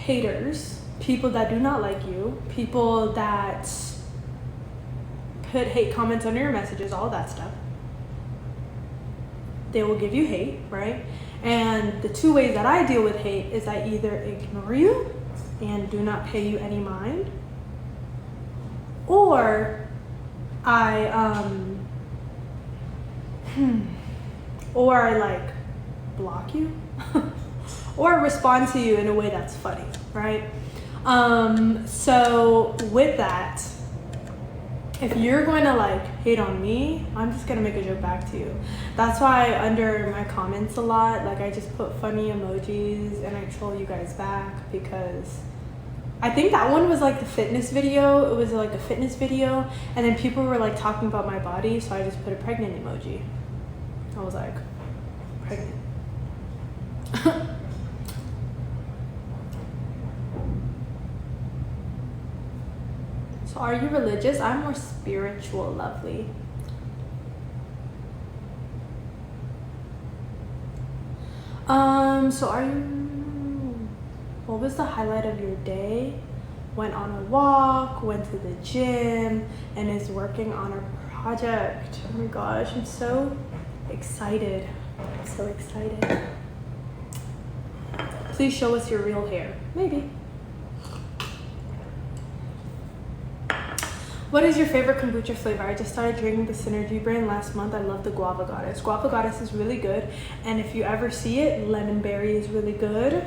haters, people that do not like you, people that put hate comments under your messages, all that stuff. They will give you hate, right? And the two ways that I deal with hate is I either ignore you and do not pay you any mind, or I like block you or respond to you in a way that's funny, right? So with that, if you're going to like hate on me, I'm just gonna make a joke back to you. That's why under my comments a lot, like I just put funny emojis and I troll you guys back, because I think that one was like the fitness video. It was like a fitness video, and then people were like talking about my body, so I just put a pregnant emoji. I was like, pregnant. So are you religious? I'm more spiritual, lovely. So are you, what was the highlight of your day? Went on a walk, went to the gym, and is working on a project. Oh my gosh, I'm so excited. I'm so excited. Please show us your real hair. Maybe. What is your favorite kombucha flavor? I just started drinking the Synergy brand last month. I love the Guava Goddess. Guava Goddess is really good. And if you ever see it, lemon berry is really good.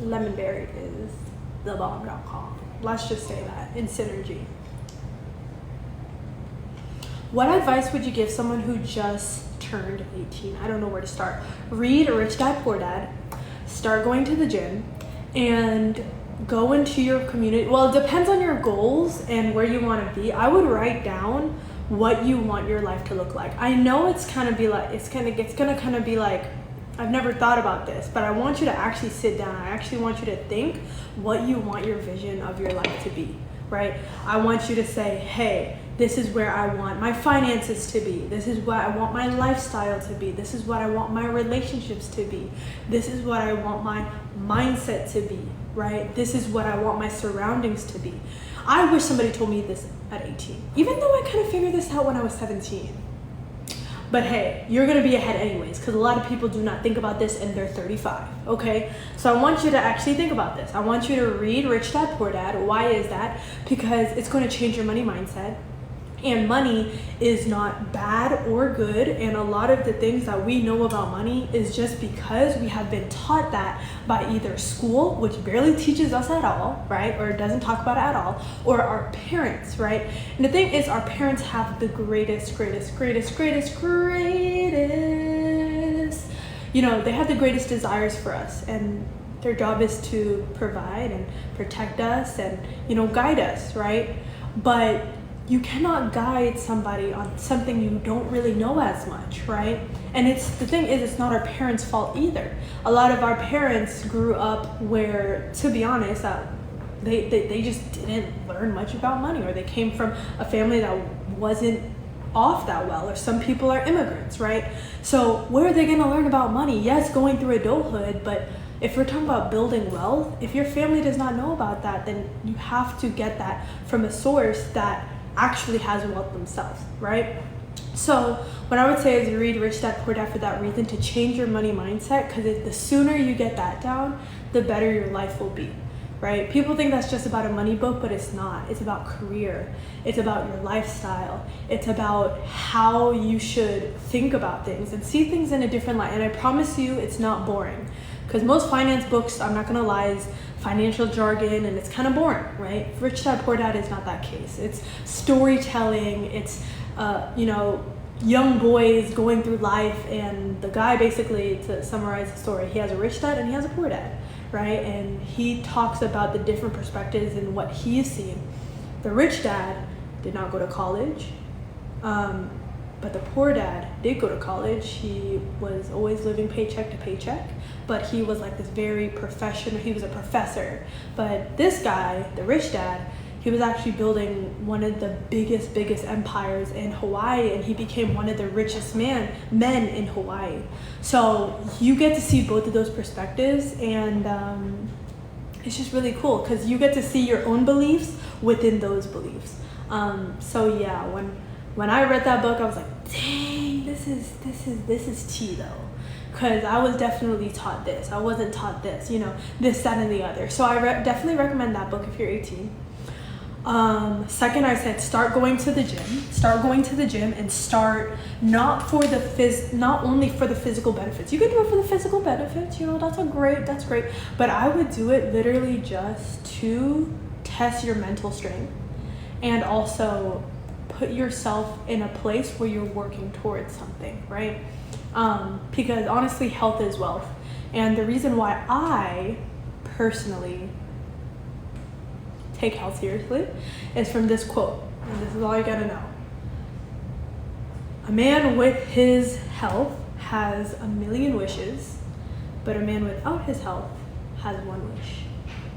Lemon berry is the bomb.com. Let's just say that in Synergy. What advice would you give someone who just turned 18? I don't know where to start. Read Rich Dad Poor Dad. Start going to the gym and go into your community. Well, it depends on your goals and where you want to be. I would write down what you want your life to look like. I know it's kind of be like, it's gonna kind of be like, I've never thought about this, but I want you to actually sit down. I actually want you to think what you want your vision of your life to be, right? I want you to say, hey, this is where I want my finances to be. This is what I want my lifestyle to be. This is what I want my relationships to be. This is what I want my mindset to be, right? This is what I want my surroundings to be. I wish somebody told me this at 18, even though I kind of figured this out when I was 17. But hey, you're gonna be ahead anyways, because a lot of people do not think about this and they're 35, okay? So I want you to actually think about this. I want you to read Rich Dad Poor Dad. Why is that? Because it's going to change your money mindset. And money is not bad or good, and a lot of the things that we know about money is just because we have been taught that by either school, which barely teaches us at all, right, or doesn't talk about it at all, or our parents, right? And the thing is, our parents have the greatest, you know, they have the greatest desires for us, and their job is to provide and protect us and, you know, guide us, right? But you cannot guide somebody on something you don't really know as much, right? And the thing is, it's not our parents' fault either. A lot of our parents grew up where, to be honest, they just didn't learn much about money, or they came from a family that wasn't off that well, or some people are immigrants, right? So where are they gonna learn about money? Yes, going through adulthood, but if we're talking about building wealth, if your family does not know about that, then you have to get that from a source that actually has wealth themselves, right? So what I would say is read Rich Dad Poor Dad for that reason, to change your money mindset, because the sooner you get that down, the better your life will be, right? People think that's just about a money book, but it's not. It's about career. It's about your lifestyle. It's about how you should think about things and see things in a different light. And I promise you, it's not boring, because most finance books, I'm not gonna lie, is financial jargon, and it's kind of boring, right? Rich Dad Poor Dad is not that case. It's storytelling. It's you know, young boys going through life, and the guy, basically, to summarize the story, he has a rich dad and he has a poor dad, right? And he talks about the different perspectives and what he's seen. The rich dad did not go to college, but the poor dad did go to college. He was always living paycheck to paycheck, but he was like this very professional, he was a professor. But this guy, the rich dad, he was actually building one of the biggest empires in Hawaii, and he became one of the richest men in Hawaii. So you get to see both of those perspectives, and it's just really cool because you get to see your own beliefs within those beliefs. So yeah, when I read that book, I was like, dang, this is tea though. Because I was definitely taught this. I wasn't taught this, this, that, and the other. So I definitely recommend that book if you're 18. Second, I said start going to the gym and start not only for the physical benefits. You can do it for the physical benefits, that's great. But I would do it literally just to test your mental strength and also put yourself in a place where you're working towards something, right? Because honestly, health is wealth. And the reason why I personally take health seriously is from this quote, and this is all you gotta know. A man with his health has 1,000,000 wishes, but a man without his health has one wish.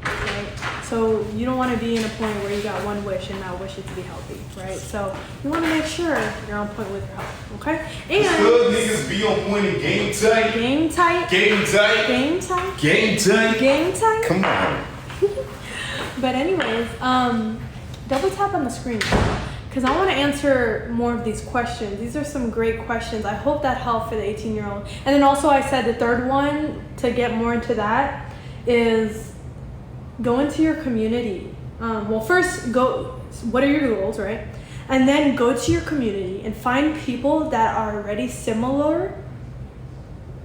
Right? So you don't want to be in a point where you got one wish and not wish it to be healthy, right? So you want to make sure you're on point with your health, okay? And good niggas be on point and game tight. Game tight. Game tight. Game tight. Game tight. Game tight. Come on. But anyways, double tap on the screen because I want to answer more of these questions. These are some great questions. I hope that helped for the 18-year-old. And then also I said the third one, to get more into that, is go into your community. Well, first, what are your goals, right? And then go to your community and find people that are already similar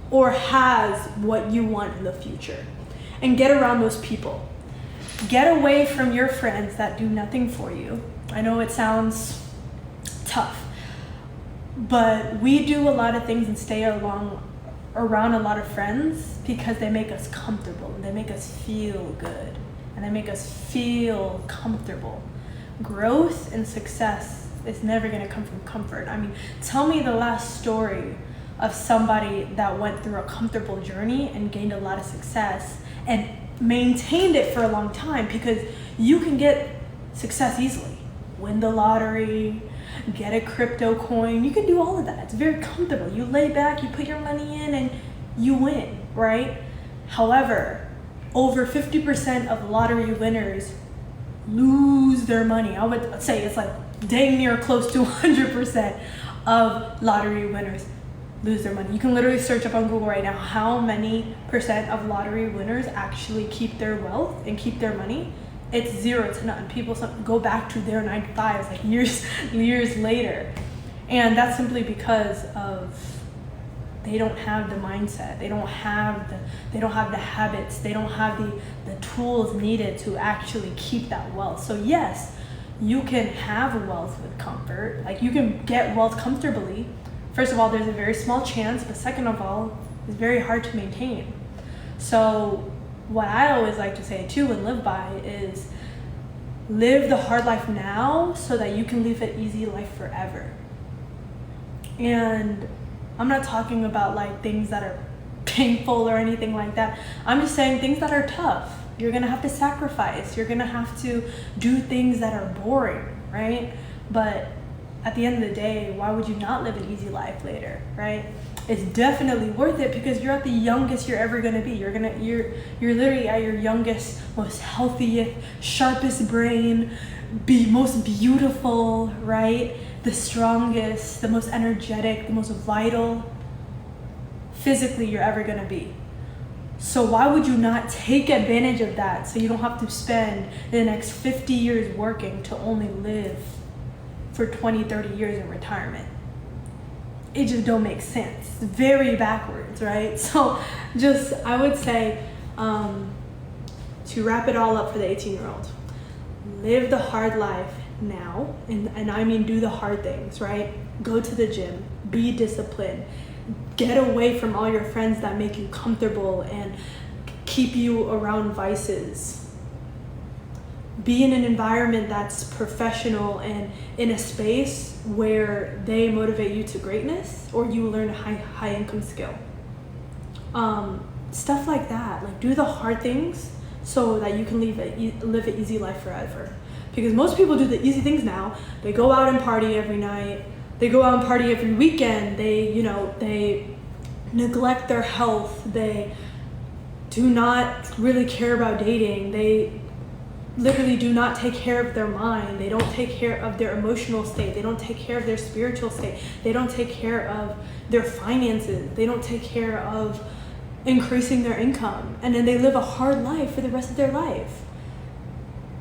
or has what you want in the future. And get around those people. Get away from your friends that do nothing for you. I know it sounds tough, but we do a lot of things and stay around a lot of friends because they make us comfortable and they make us feel good and they make us feel comfortable. Growth and success is never going to come from comfort. I mean, tell me the last story of somebody that went through a comfortable journey and gained a lot of success and maintained it for a long time, because you can get success easily. Win the lottery, get a crypto coin, you can do all of that. It's very comfortable. You lay back, you put your money in, and you win, right? However, over 50% of lottery winners lose their money. I would say it's like dang near close to 100% of lottery winners lose their money. You can literally search up on Google right now how many percent of lottery winners actually keep their wealth and keep their money. It's 0 to none. People go back to their 9-to-5s like years later, and that's simply because of they don't have the mindset, they don't have the habits, they don't have the tools needed to actually keep that wealth. So yes, you can have wealth with comfort, like you can get wealth comfortably. First of all, there's a very small chance, but second of all, it's very hard to maintain. So what I always like to say too and live by is live the hard life now so that you can live an easy life forever. And I'm not talking about like things that are painful or anything like that. I'm just saying things that are tough. You're gonna have to sacrifice. You're gonna have to do things that are boring, right? But at the end of the day, why would you not live an easy life later, right? It's definitely worth it because you're at the youngest you're ever gonna be. You're literally at your youngest, most healthiest, sharpest brain, most beautiful, right? The strongest, the most energetic, the most vital physically you're ever gonna be. So why would you not take advantage of that so you don't have to spend the next 50 years working to only live for 20, 30 years in retirement? It just don't make sense. It's very backwards, right? So just, I would say, to wrap it all up for the 18-year-old, live the hard life now, and I mean do the hard things, right? Go to the gym, be disciplined, get away from all your friends that make you comfortable and keep you around vices. Be in an environment that's professional and in a space where they motivate you to greatness or you learn a high income skill. Stuff like that. Like do the hard things so that you can live an easy life forever. Because most people do the easy things now. They go out and party every night. They go out and party every weekend. They neglect their health. They do not really care about dating. They literally do not take care of their mind. They don't take care of their emotional state. They don't take care of their spiritual state. They don't take care of their finances. They don't take care of increasing their income. And then they live a hard life for the rest of their life.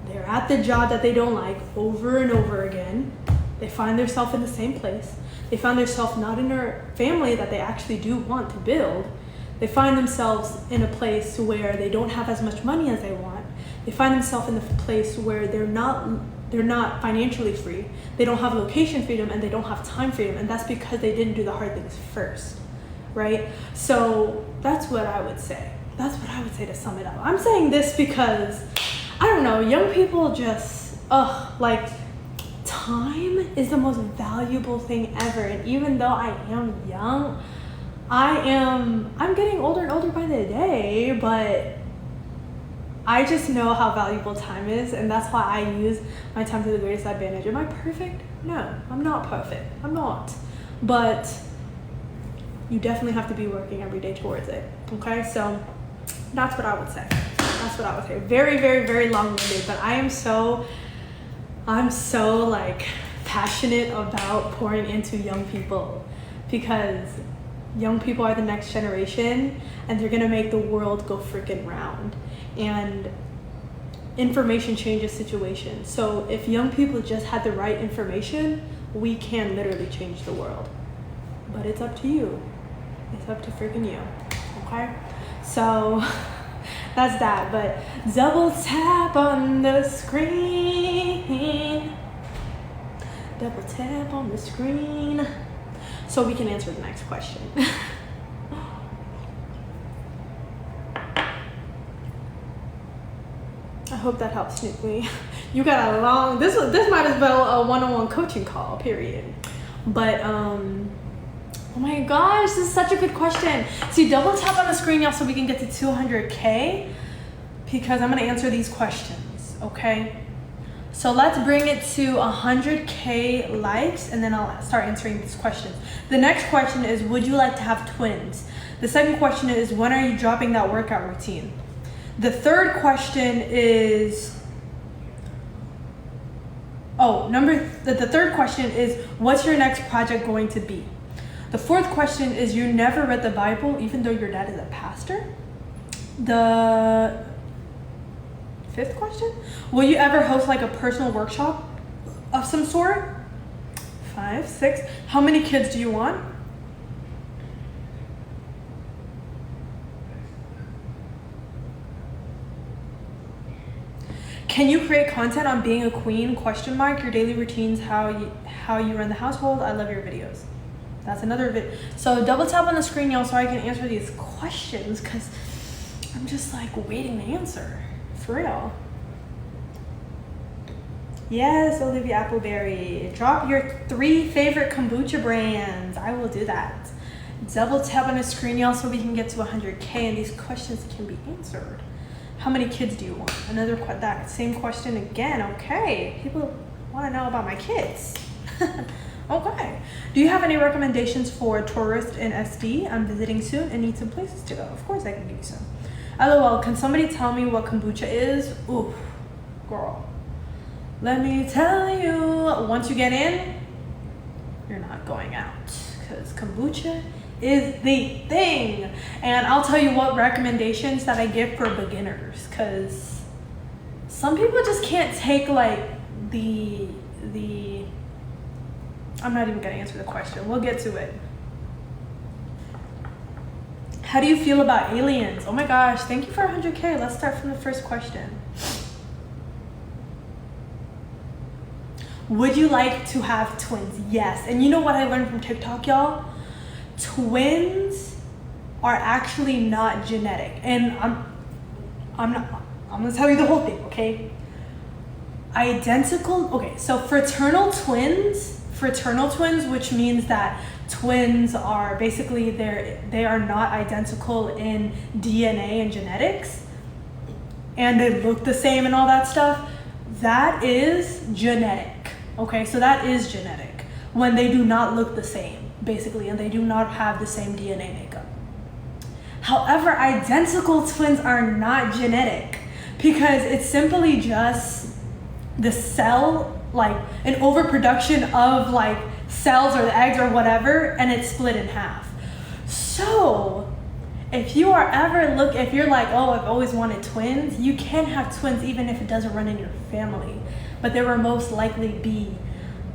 They're at the job that they don't like over and over again. They find themselves in the same place. They find themselves not in a family that they actually do want to build. They find themselves in a place where they don't have as much money as they want. They find themselves in a place where they're not financially free. They don't have location freedom and they don't have time freedom. And that's because they didn't do the hard things first, right? So that's what I would say. That's what I would say to sum it up. I'm saying this because, I don't know, young people just, like, time is the most valuable thing ever. And even though I am young, I'm getting older and older by the day, but I just know how valuable time is, and that's why I use my time to the greatest advantage. Am I perfect? No, I'm not perfect. I'm not. But you definitely have to be working every day towards it. Okay, so that's what I would say. That's what I would say. Very, very, very long-winded, but I'm so like passionate about pouring into young people, because young people are the next generation and they're gonna make the world go freaking round. And information changes situations. So if young people just had the right information, we can literally change the world. But it's up to you. It's up to freaking you. Okay? So that's that. But double tap on the screen. Double tap on the screen so we can answer the next question. I hope that helps, Snoopy. You got a long, this might as well a one-on-one coaching call, period. But, oh my gosh, this is such a good question. See, double tap on the screen, y'all, so we can get to 200K, because I'm gonna answer these questions, okay? So let's bring it to 100K likes, and then I'll start answering these questions. The next question is, would you like to have twins? The second question is, when are you dropping that workout routine? The third question is, the third question is, what's your next project going to be? The fourth question is, you never read the Bible even though your dad is a pastor? The fifth question, will you ever host like a personal workshop of some sort? 5, 6, how many kids do you want? Can you create content on being a queen, ? Your daily routines, how you run the household. I love your videos. That's another video. So double tap on the screen, y'all, so I can answer these questions, because I'm just like waiting to answer. For real. Yes, Olivia Appleberry. Drop your 3 favorite kombucha brands. I will do that. Double tap on the screen, y'all, so we can get to 100K and these questions can be answered. How many kids do you want? That same question again. Okay, people want to know about my kids. Okay. Do you have any recommendations for tourists in SD? I'm visiting soon and need some places to go. Of course I can give you some. LOL, can somebody tell me what kombucha is? Oof, girl. Let me tell you, once you get in, you're not going out, because kombucha is the thing. And I'll tell you what recommendations that I give for beginners, because some people just can't take like the I'm not even gonna answer the question. We'll get to it. How do you feel about aliens? Oh my gosh, thank you for 100K. Let's start from the first question. Would you like to have twins? Yes. And you know what I learned from TikTok, y'all? Twins are actually not genetic. And I'm gonna tell you the whole thing, okay? So fraternal twins, which means that twins are basically they are not identical in DNA and genetics, and they look the same and all that stuff. That is genetic. Okay, so that is genetic when they do not look the same, basically, and they do not have the same DNA makeup. However, identical twins are not genetic because it's simply just the cell, like an overproduction of like cells or the eggs or whatever, and it's split in half. So if you are ever if you're like, oh, I've always wanted twins, you can have twins even if it doesn't run in your family, but they will most likely be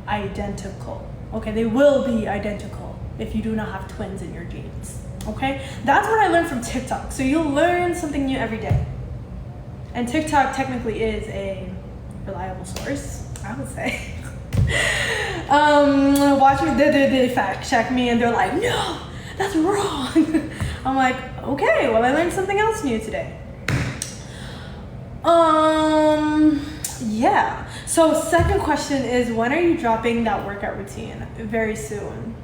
identical. Okay, they will be identical if you do not have twins in your genes. Okay, that's what I learned from TikTok. So you'll learn something new every day. And TikTok technically is a reliable source, I would say. Watch me, they fact check me and they're like, no, that's wrong. I'm like, okay, well, I learned something else new today. Yeah. So second question is, when are you dropping that workout routine? Very soon.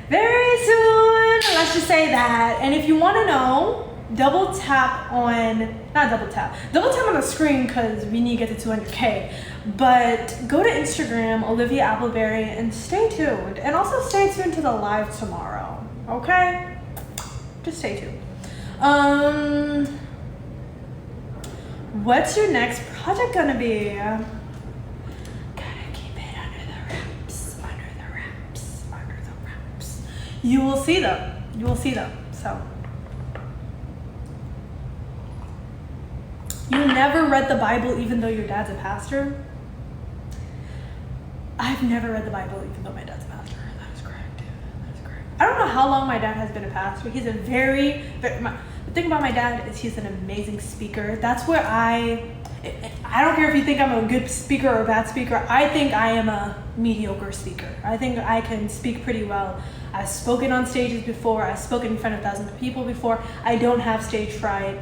Very soon, let's just say that. And if you want to know, double tap on the screen because we need to get to 200K. But go to Instagram, Olivia Appleberry, and stay tuned. And also stay tuned to the live tomorrow, okay? Just stay tuned. What's your next project gonna be? Gotta keep it under the wraps. You will see them. So you never read the Bible even though your dad's a pastor? I've never read the Bible even though my dad's a pastor. That is correct. I don't know how long my dad has been a pastor. He's a the thing about my dad is he's an amazing speaker. That's where I don't care if you think I'm a good speaker or a bad speaker. I think I am a mediocre speaker. I think I can speak pretty well. I've spoken on stages before. I've spoken in front of thousands of people before. I don't have stage fright.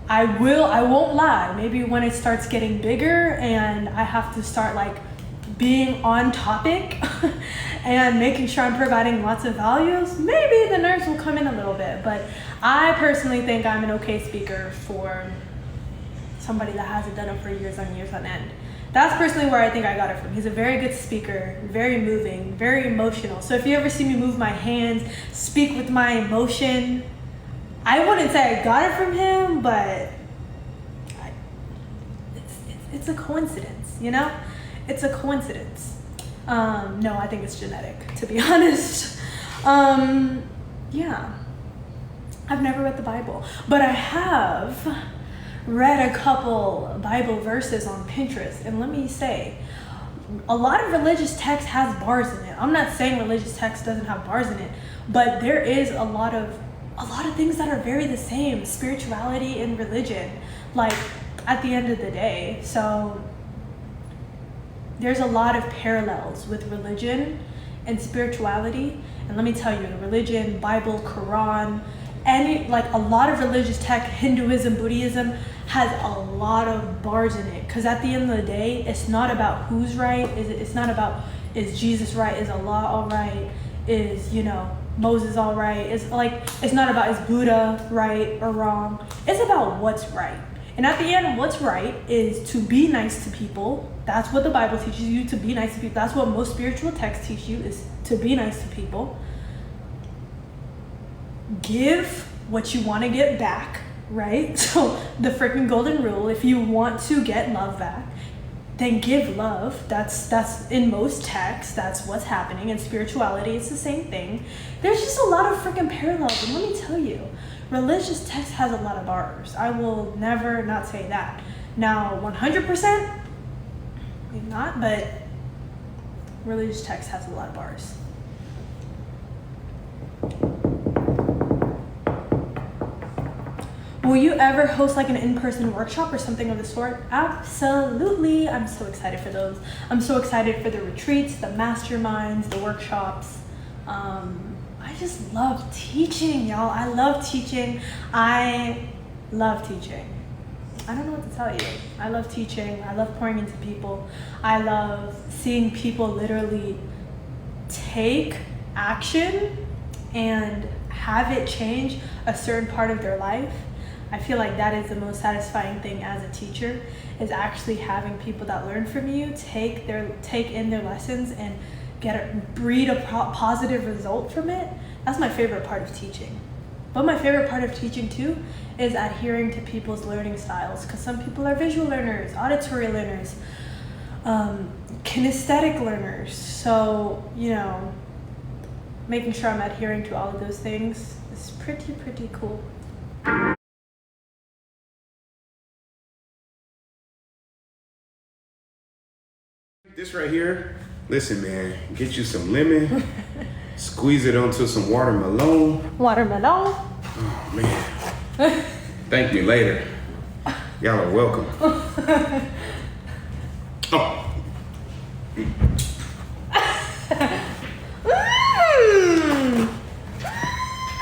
I won't lie. Maybe when it starts getting bigger and I have to start like being on topic and making sure I'm providing lots of values, maybe the nerves will come in a little bit. But I personally think I'm an okay speaker for somebody that hasn't done it for years on end. That's personally where I think I got it from. He's a very good speaker, very moving, very emotional. So if you ever see me move my hands, speak with my emotion, I wouldn't say I got it from him, but it's a coincidence, you know? It's a coincidence. No, I think it's genetic, to be honest. Yeah. I've never read the Bible, but I have read a couple Bible verses on Pinterest, and let me say, a lot of religious text has bars in it. I'm not saying religious text doesn't have bars in it, but there is a lot of things that are very the same, spirituality and religion, like at the end of the day. So there's a lot of parallels with religion and spirituality. And let me tell you, religion, Bible, Quran, a lot of religious text, Hinduism, Buddhism, has a lot of bars in it. Because at the end of the day, it's not about who's right. It's not about, is Jesus right? Is Allah all right? Is, Moses all right? It's not about, is Buddha right or wrong? It's about what's right. And at the end, what's right is to be nice to people. That's what the Bible teaches you, to be nice to people. That's what most spiritual texts teach you, is to be nice to people. Give what you want to get back, right? So the freaking golden rule, if you want to get love back, then give love. That's in most texts, that's what's happening. In spirituality, it's the same thing. There's just a lot of freaking parallels. And let me tell you, religious text has a lot of bars. I will never not say that. Now, 100%, maybe not, but religious text has a lot of bars. Will you ever host like an in-person workshop or something of the sort? Absolutely. I'm so excited for those. I'm so excited for the retreats, the masterminds, the workshops. I just love teaching, y'all. I love teaching. I don't know what to tell you. I love teaching. I love pouring into people. I love seeing people literally take action and have it change a certain part of their life. I feel like that is the most satisfying thing as a teacher, is actually having people that learn from you take in their lessons and breed a positive result from it. That's my favorite part of teaching. But my favorite part of teaching too is adhering to people's learning styles, because some people are visual learners, auditory learners, kinesthetic learners. So, you know, making sure I'm adhering to all of those things is pretty cool. This right here, listen, man, get you some lemon, squeeze it onto some watermelon. Watermelon. Oh, man. Thank me later. Y'all are welcome. Oh.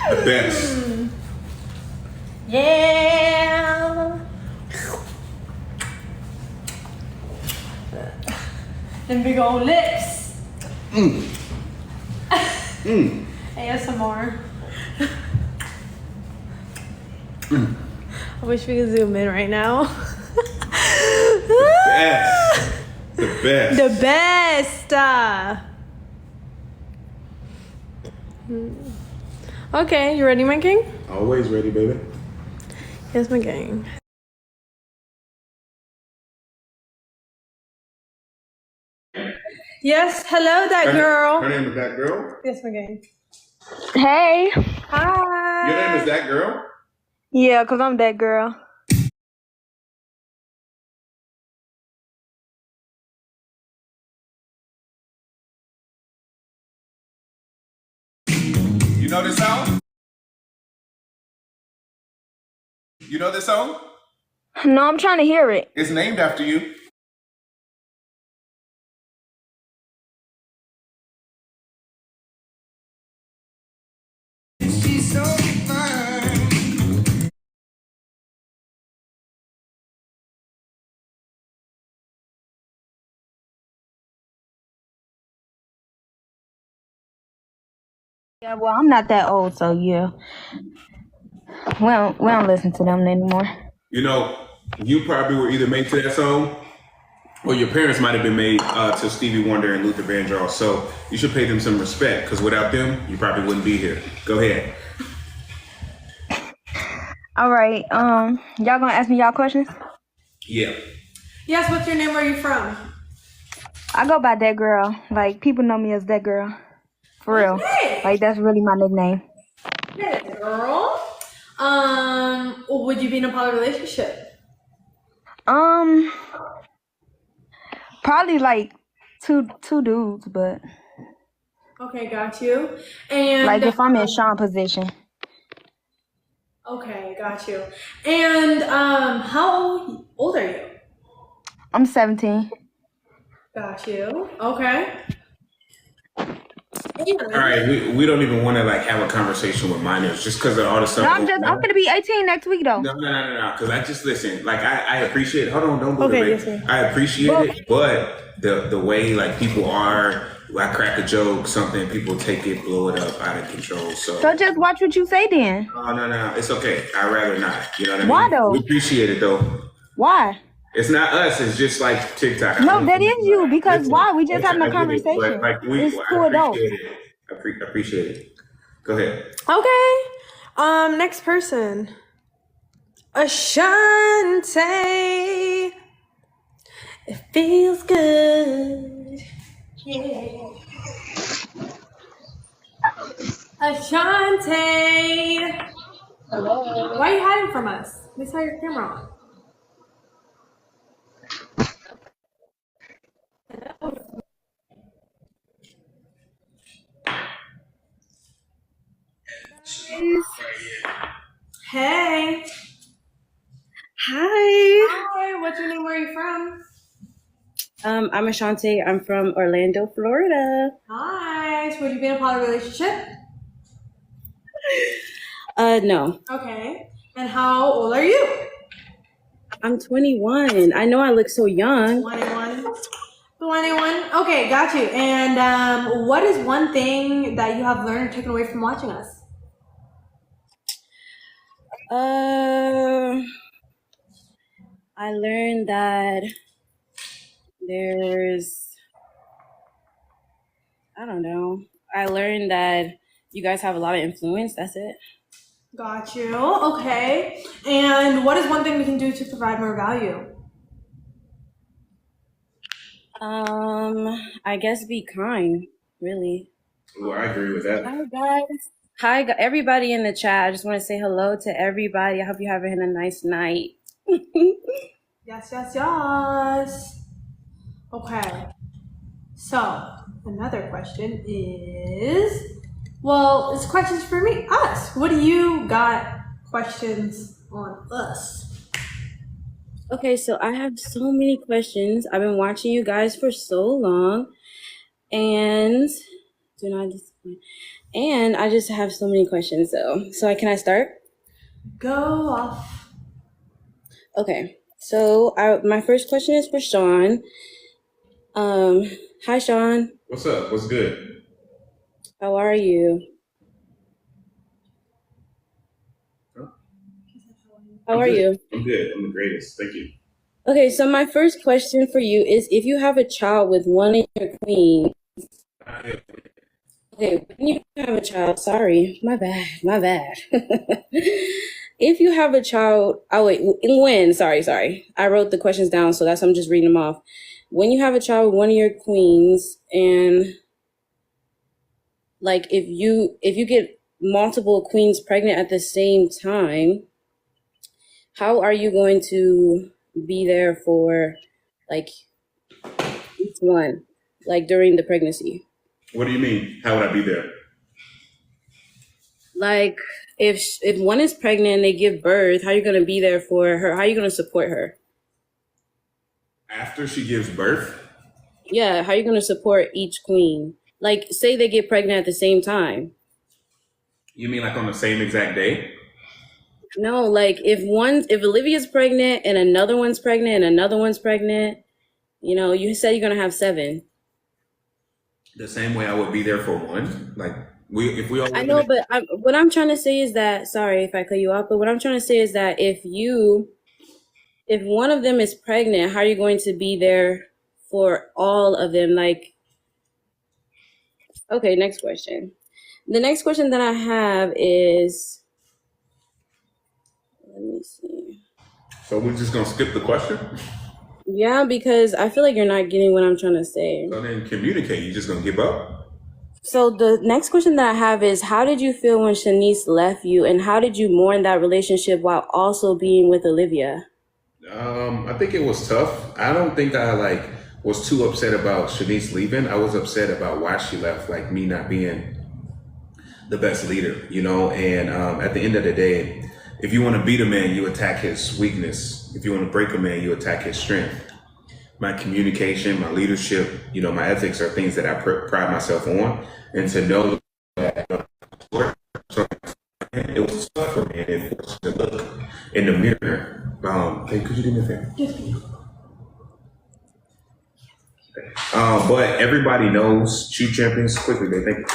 The best. Yeah. Them big old lips. ASMR. I wish we could zoom in right now. Best. The best. The best. Okay, you ready, my king? Always ready, baby. Yes, my king. Yes, hello, that girl. Her name is that girl? Yes, my king. Hey. Hi. Your name is that girl? Yeah, because I'm that girl. You know this song? You know this song? No, I'm trying to hear it. It's named after you. She's so fine. Yeah, well, I'm not that old, so yeah. We don't listen to them anymore. You know, you probably were either made to that song or your parents might have been made to Stevie Wonder and Luther Vandross. So you should pay them some respect, because without them, you probably wouldn't be here. Go ahead. All right. Y'all gonna ask me y'all questions? Yeah. Yes, what's your name? Where are you from? I go by that girl. Like, people know me as that girl. For real. Okay. Like, that's really my nickname. Hey, girl. Would you be in a poly relationship? Probably like two dudes, but Okay, got you. And like if I'm in Sean's position. okay, got you. And how old are you? I'm 17. Got you. Okay. All right, we don't even want to like have a conversation with minors just because of all the stuff. No, I'm gonna be 18 next week though. No. Because I just listen. Like I appreciate it. Hold on, don't move Okay, it. yes, sir. I appreciate it, but the way like people are, I crack a joke, something people take it, blow it up out of control. So just watch what you say then. No, it's okay. I'd rather not. You know what I mean? Why though? We appreciate it though. Why? It's not us. It's just like TikTok. No, that is you. Because Listen, why? We just listen, having a I get it, conversation. but, like, It's I two adults. appreciate it. I appreciate it. Go ahead. Okay. Next person. Ashanti. It feels good. Yeah. Ashanti. Hello. Why are you hiding from us? We saw your camera on. Hey. Hi. Hi. What's your name? Where are you from? I'm Ashanti. I'm from Orlando, Florida. Nice. Would you be in a poly relationship? No. Okay. And how old are you? I'm 21. I know I look so young. 21. 21. Okay, got you. And what is one thing that you have learned or taken away from watching us? I learned that I don't know. I learned that you guys have a lot of influence. That's it. Got you. Okay. And what is one thing we can do to provide more value? I guess be kind, really. Oh, I agree with that. Hi guys. Hi, everybody in the chat. I just want to say hello to everybody. I hope you're having a nice night. Yes, yes, yes. Okay. So, another question is, well, it's questions for me, us. What do you got questions on us? Okay, so I have so many questions. I've been watching you guys for so long, and do not disappoint. And I just have so many questions, though. So can I start? Go off. Okay. So my first question is for Sean. Hi, Sean. What's up? What's good? How are you? How are you? I'm good. I'm the greatest. Thank you. Okay, so my first question for you is if you have a child with one of your queens. Okay, when you have a child, sorry, my bad. If you have a child, sorry. I wrote the questions down, so I'm just reading them off. When you have a child with one of your queens, and like if you get multiple queens pregnant at the same time, how are you going to be there for like each one, like during the pregnancy? What do you mean? How would I be there? Like if one is pregnant and they give birth, how are you going to be there for her? How are you going to support her? After she gives birth? Yeah, how are you going to support each queen? Like say they get pregnant at the same time. You mean like on the same exact day? No, like if Olivia's pregnant and another one's pregnant and another one's pregnant, you said you're going to have 7. The same way I would be there for one? Like if we all I know, but what I'm trying to say is that, sorry if I cut you off, but what I'm trying to say is that if one of them is pregnant, how are you going to be there for all of them? Like, okay, next question. The next question that I have is, let me see. So we're just going to skip the question? Yeah, because I feel like you're not getting what I'm trying to say. So then communicate. You're just going to give up? So the next question that I have is, how did you feel when Shanice left you, and how did you mourn that relationship while also being with Olivia? I think it was tough. I don't think I was too upset about Shanice leaving. I was upset about why she left, like me not being the best leader, and at the end of the day, if you want to beat a man, you attack his weakness. If you want to break a man, you attack his strength. My communication, my leadership, my ethics are things that I pride myself on. And to know that it was tough for me, and it forced me to look in the mirror. Hey, could you do me a favor? Yes, please. But everybody knows true champions. Quickly, they think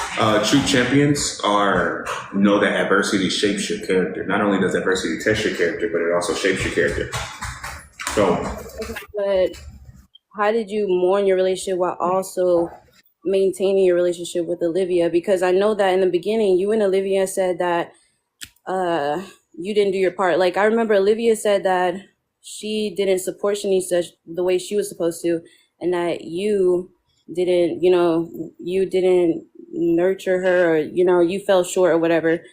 true champions know that adversity shapes your character. Not only does adversity test your character, but it also shapes your character. So, but how did you mourn your relationship while also maintaining your relationship with Olivia? Because I know that in the beginning, you and Olivia said that you didn't do your part. Like I remember Olivia said that she didn't support Shanice the way she was supposed to, and that you didn't nurture her, or you fell short or whatever.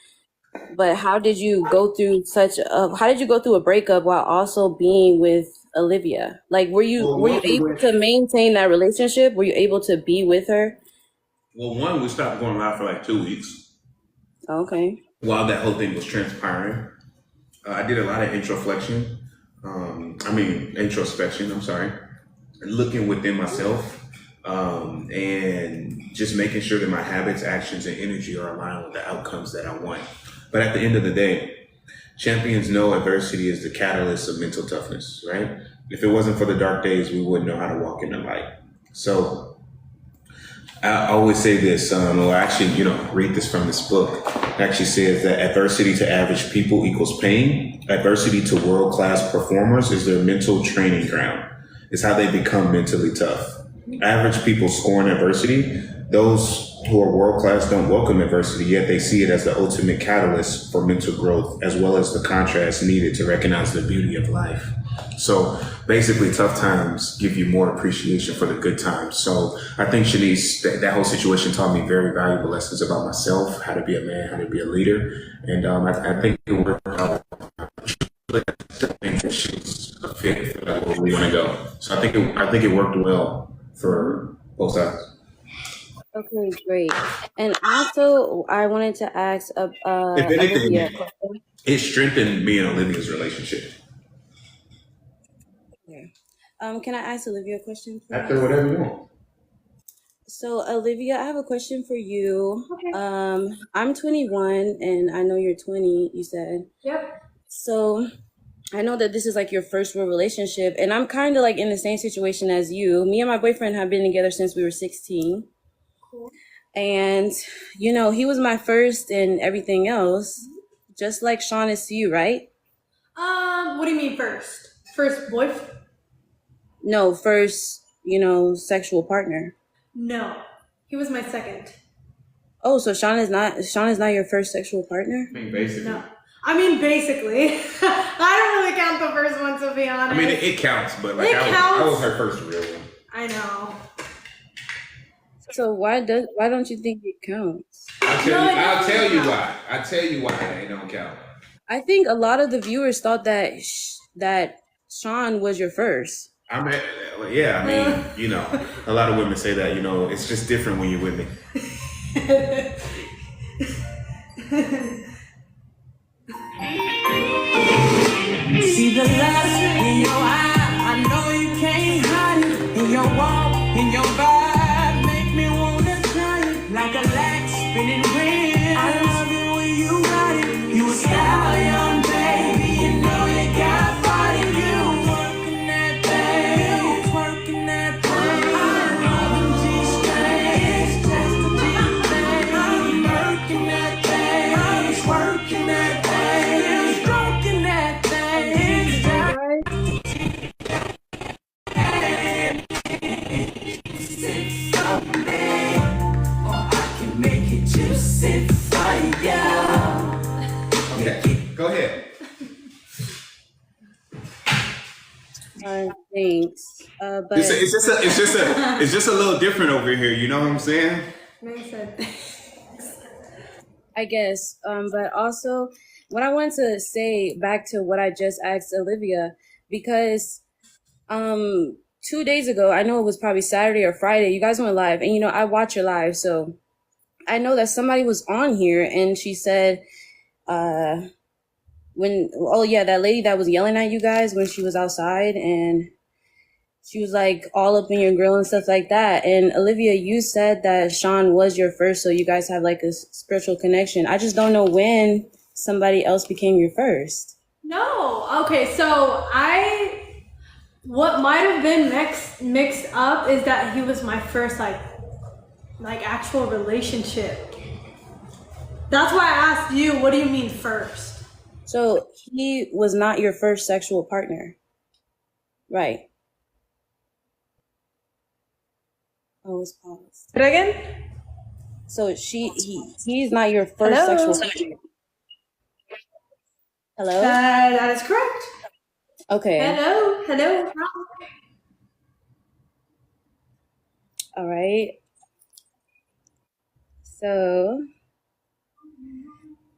But how did you go through a breakup while also being with Olivia? Like were you able to maintain that relationship? Were you able to be with her? Well, one, we stopped going live for like 2 weeks. Okay. While that whole thing was transpiring, I did a lot of introspection. I'm sorry. Looking within myself, and just making sure that my habits, actions, and energy are aligned with the outcomes that I want. But at the end of the day, champions know adversity is the catalyst of mental toughness, right? If it wasn't for the dark days, we wouldn't know how to walk in the light. So I always say this, or actually, read this from this book. It actually says that adversity to average people equals pain. Adversity to world-class performers is their mental training ground. It's how they become mentally tough. Average people scorn adversity. Those who are world class don't welcome adversity, yet they see it as the ultimate catalyst for mental growth, as well as the contrast needed to recognize the beauty of life. So basically, tough times give you more appreciation for the good times. So I think, Shanice, that whole situation taught me very valuable lessons about myself, how to be a man, how to be a leader. And I think it worked out. I think that she's a fit for where we want to go. So I think it worked well for both sides. Okay, great. And also, I wanted to ask If anything, Olivia. it strengthened me and Olivia's relationship. Okay. Can I ask Olivia a question, please? After whatever you want. So, Olivia, I have a question for you. Okay. I'm 21, and I know you're 20, you said. Yep. So, I know that this is like your first real relationship, and I'm kind of like in the same situation as you. Me and my boyfriend have been together since we were 16. Cool. And, you know, he was my first and everything else, just like Sean is to you, right? What do you mean first? First boyfriend? No, first, you know, sexual partner. No, he was my second. Oh, so Sean is not your first sexual partner? I mean, basically. No, I mean basically. I don't really count the first one, to be honest. I mean, it counts, but like It I was counts. her first real one. I know. So why don't you think it counts? I'll tell you why. I'll tell you why it don't count. I think a lot of the viewers thought that that Sean was your first. I mean, you know, a lot of women say that, you know, it's just different when you're with me. See the lust in your eye, I know you can't hide it. In your walk, in your vibe, make me wanna try it. Like a lag spinning wheel, I love it when you ride it. You a stallion, baby, you know you got body. You working that thing, twerking that thing. I'm loving G-strings, just a G-thing. I'm working that thing, I'm twerking that thing, stroking that thing. Okay, go ahead. Thanks. But It's just a little different over here. You know what I'm saying? Makes sense. I guess. But also, what I want to say back to what I just asked Olivia, because 2 days ago, I know it was probably Saturday or Friday, you guys went live, and you know, I watch your live, so I know that somebody was on here and she said, that lady that was yelling at you guys when she was outside, and she was like all up in your grill and stuff like that. And Olivia, you said that Sean was your first, so you guys have like a spiritual connection. I just don't know when somebody else became your first. No. Okay, so what might have been mixed up is that he was my first like actual relationship. That's why I asked you, what do you mean first? So he was not your first sexual partner, right? Oh, it's paused. Say it again? So he's not your first Hello? sexual partner. Hello? That is correct. Okay. Hello. All right. So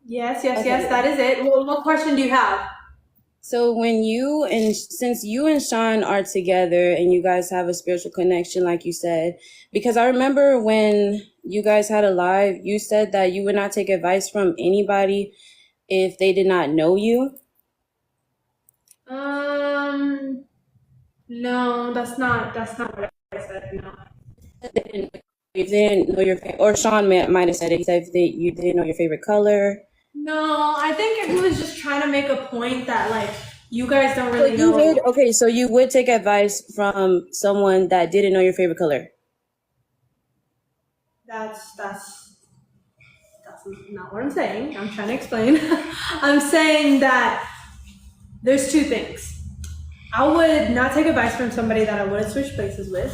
Yes, Okay. that is it. Well, what question do you have? So since you and Sean are together and you guys have a spiritual connection, like you said, because I remember when you guys had a live, you said that you would not take advice from anybody if they did not know you. No, that's not what I said, no. If they didn't know or Sean might have said it. He said if you didn't know your favorite color. No, I think he was just trying to make a point that like you guys don't So really know. okay, so you would take advice from someone that didn't know your favorite color. That's not what I'm saying. I'm trying to explain. I'm saying that there's two things. I would not take advice from somebody that I wouldn't switch places with.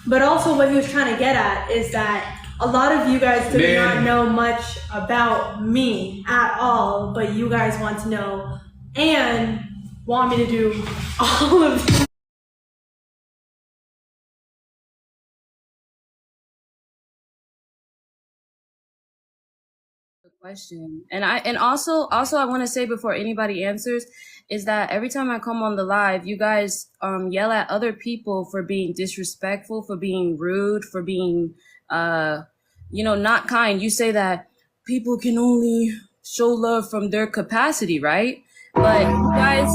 But also what he was trying to get at is that a lot of you guys do Man. not know much about me at all, but you guys want to know and want me to do all of this. Question. And also I want to say before anybody answers is that every time I come on the live, you guys yell at other people for being disrespectful, for being rude, for being not kind. You say that people can only show love from their capacity, right? But you guys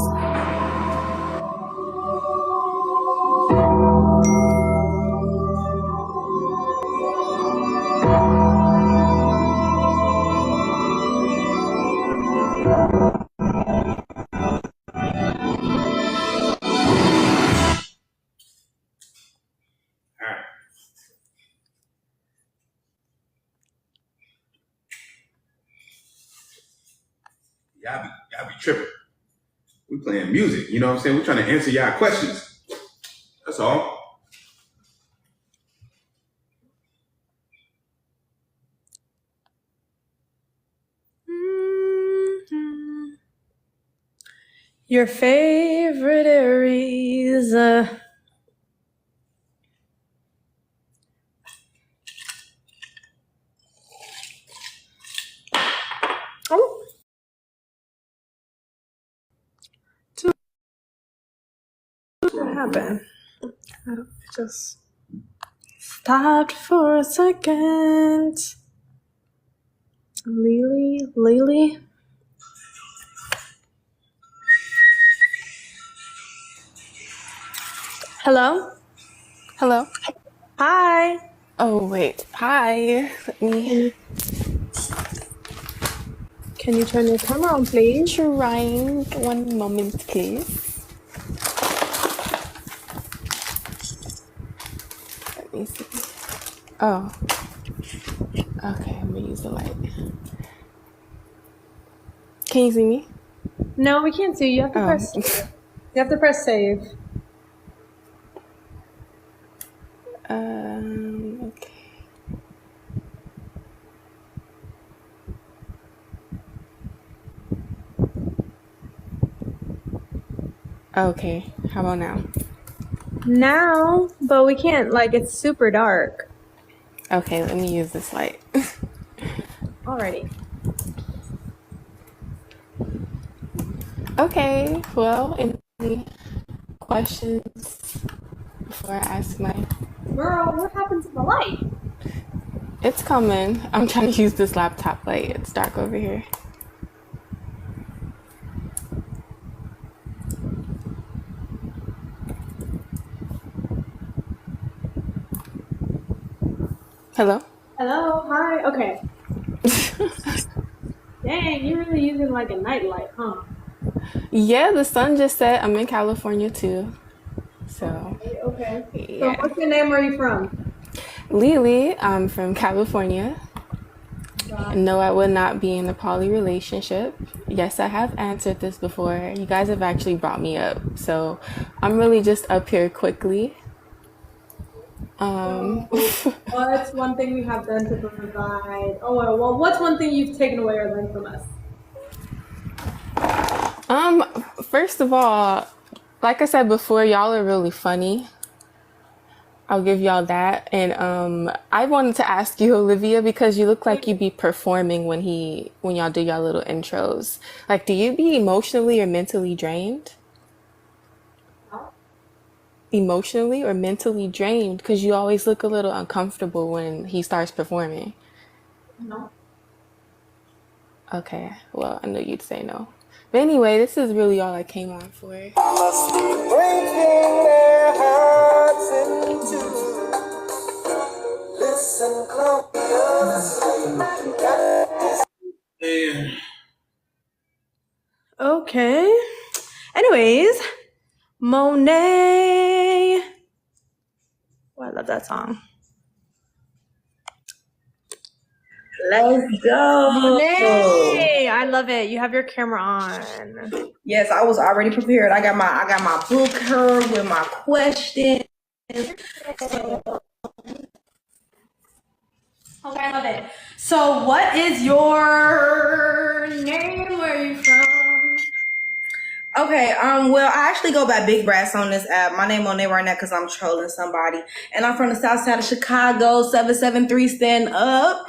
Y'all be tripping. We playing music, you know what I'm saying? We're trying to answer y'all questions. That's all. Your favorite Aries. Oh. What happened? It just stopped for a second. Lily. Hello? Hello? Hi. Oh, wait. Hi. Can you turn your camera on, please? Trying. One moment, please. Let me see. Oh. Okay, I'm gonna use the light. Can you see me? No, we can't see you. You have to press. You have to press save. Okay. Okay, how about now? Now, but we can't, like, it's super dark. Okay, let me use this light. Alrighty. Okay, well, any questions before I ask my... Girl, what happened to the light? It's coming. I'm trying to use this laptop light. It's dark over here. Hello? Hello, hi, okay. Dang, you're really using like a night light, huh? Yeah, the sun just set. I'm in California too. So, Okay. yeah. So what's your name? Where are you from? Lily, I'm from California. No, I would not be in a poly relationship. Yes, I have answered this before. You guys have actually brought me up. So I'm really just up here quickly. What's one thing you have done to provide? Oh, well, what's one thing you've taken away or learned from us? First of all, like I said before, y'all are really funny. I'll give y'all that. And I wanted to ask you, Olivia, because you look like you be performing when y'all do y'all little intros. Like, do you be emotionally or mentally drained? Emotionally or mentally drained? Because you always look a little uncomfortable when he starts performing. No. Okay, well, I knew you'd say no. But anyway, this is really all I came on for. Must be breaking their hearts in two. Listen close. Okay. Anyways, Monet. Oh, I love that song. Let's go. Monet, I love it. You have your camera on. Yes, I was already prepared. I got my book here with my questions. Okay, I love it. So, what is your name? Where are you from? Okay, well, I actually go by Big Brass on this app. My name on there right now because I'm trolling somebody. And I'm from the south side of Chicago, 773 stand up.